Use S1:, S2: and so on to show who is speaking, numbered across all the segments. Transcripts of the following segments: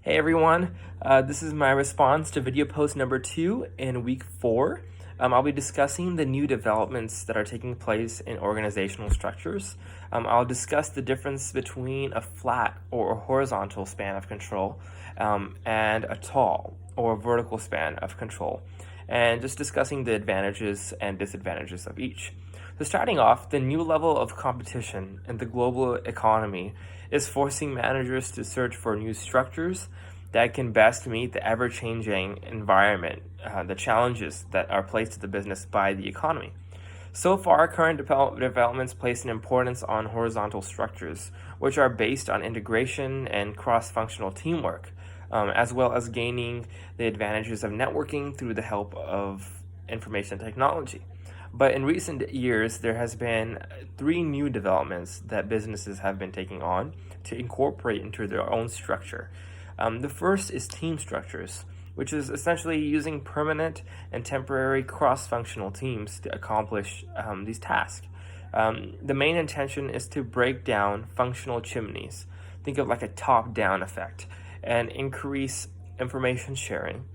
S1: Hey everyone, this is my response to video post number 2 in week 4. I'll be discussing the new developments that are taking place in organizational structures. I'll discuss the difference between a flat or a horizontal span of control and a tall or vertical span of control, and just discussing the advantages and disadvantages of each. So starting off, the new level of competition in the global economy is forcing managers to search for new structures that can best meet the ever-changing environment, the challenges that are placed to the business by the economy. So far, current developments place an importance on horizontal structures, which are based on integration and cross-functional teamwork, as well as gaining the advantages of networking through the help of information technology. But in recent years, there has been 3 new developments that businesses have been taking on to incorporate into their own structure. The first is team structures, which is essentially using permanent and temporary cross-functional teams to accomplish these tasks. The main intention is to break down functional chimneys, think of like a top-down effect, and increase information sharing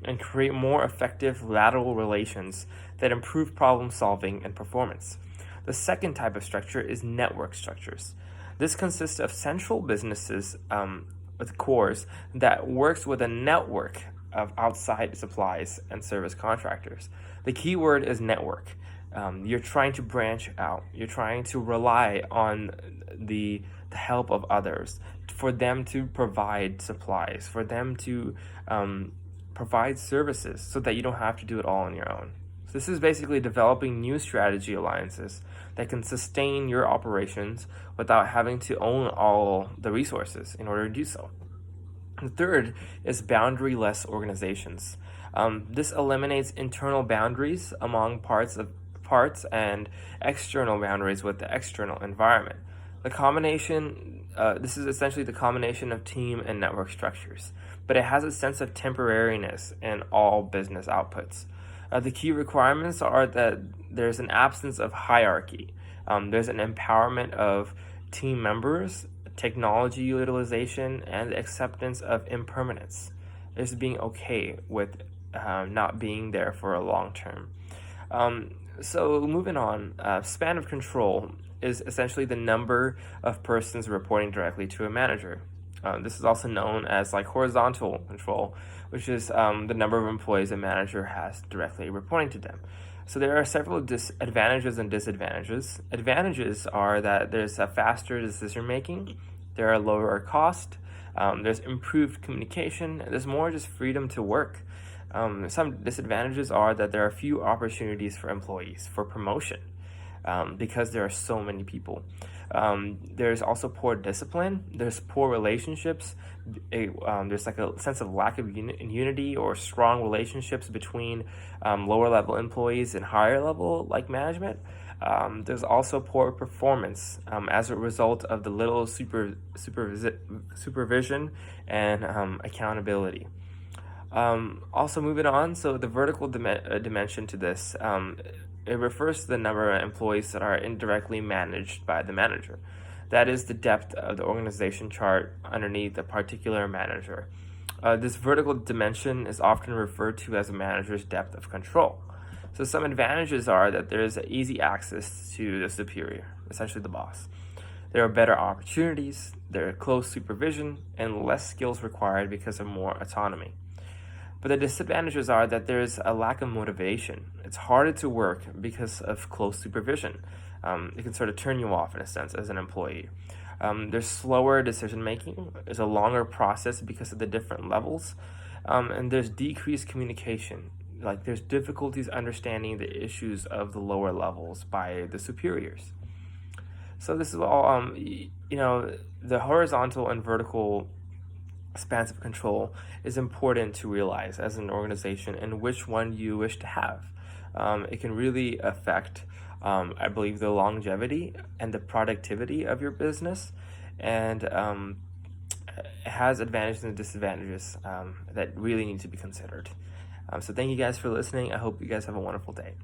S1: and create more effective lateral relations that improve problem solving and performance. The second type of structure is network structures. This consists of central businesses with cores that works with a network of outside supplies and service contractors. The key word is network. You're trying to branch out. You're trying to rely on the help of others for them to provide supplies, for them to provide services so that you don't have to do it all on your own. So this is basically developing new strategy alliances that can sustain your operations without having to own all the resources in order to do so. The third is boundary-less organizations. This eliminates internal boundaries among parts and external boundaries with the external environment. This is essentially the combination of team and network structures, but it has a sense of temporariness in all business outputs. The key requirements are that there's an absence of hierarchy. There's an empowerment of team members, technology utilization, and the acceptance of impermanence. There's being okay with not being there for a long term. So moving on, span of control is essentially the number of persons reporting directly to a manager. This is also known as like horizontal control, which is the number of employees a manager has directly reporting to them. So there are several advantages and disadvantages. Advantages are that there's a faster decision making, there are lower cost, there's improved communication, there's more just freedom to work. Some disadvantages are that there are few opportunities for employees for promotion because there are so many people. There's also poor discipline, there's poor relationships, there's like a sense of lack of unity or strong relationships between lower level employees and higher level like management. There's also poor performance as a result of the little supervision and accountability. Also moving on, so the vertical dimension to this, it refers to the number of employees that are indirectly managed by the manager. That is the depth of the organization chart underneath a particular manager. This vertical dimension is often referred to as a manager's depth of control. So some advantages are that there is easy access to the superior, essentially the boss. There are better opportunities, there are close supervision, and less skills required because of more autonomy. But the disadvantages are that there's a lack of motivation. It's harder to work because of close supervision. It can sort of turn you off in a sense as an employee. There's slower decision making. There's a longer process because of the different levels. And there's decreased communication. Like there's difficulties understanding the issues of the lower levels by the superiors. So this is all, the horizontal and vertical spans of control is important to realize as an organization and which one you wish to have. It can really affect, I believe, the longevity and the productivity of your business, and it has advantages and disadvantages that really need to be considered. So thank you guys for listening. I hope you guys have a wonderful day.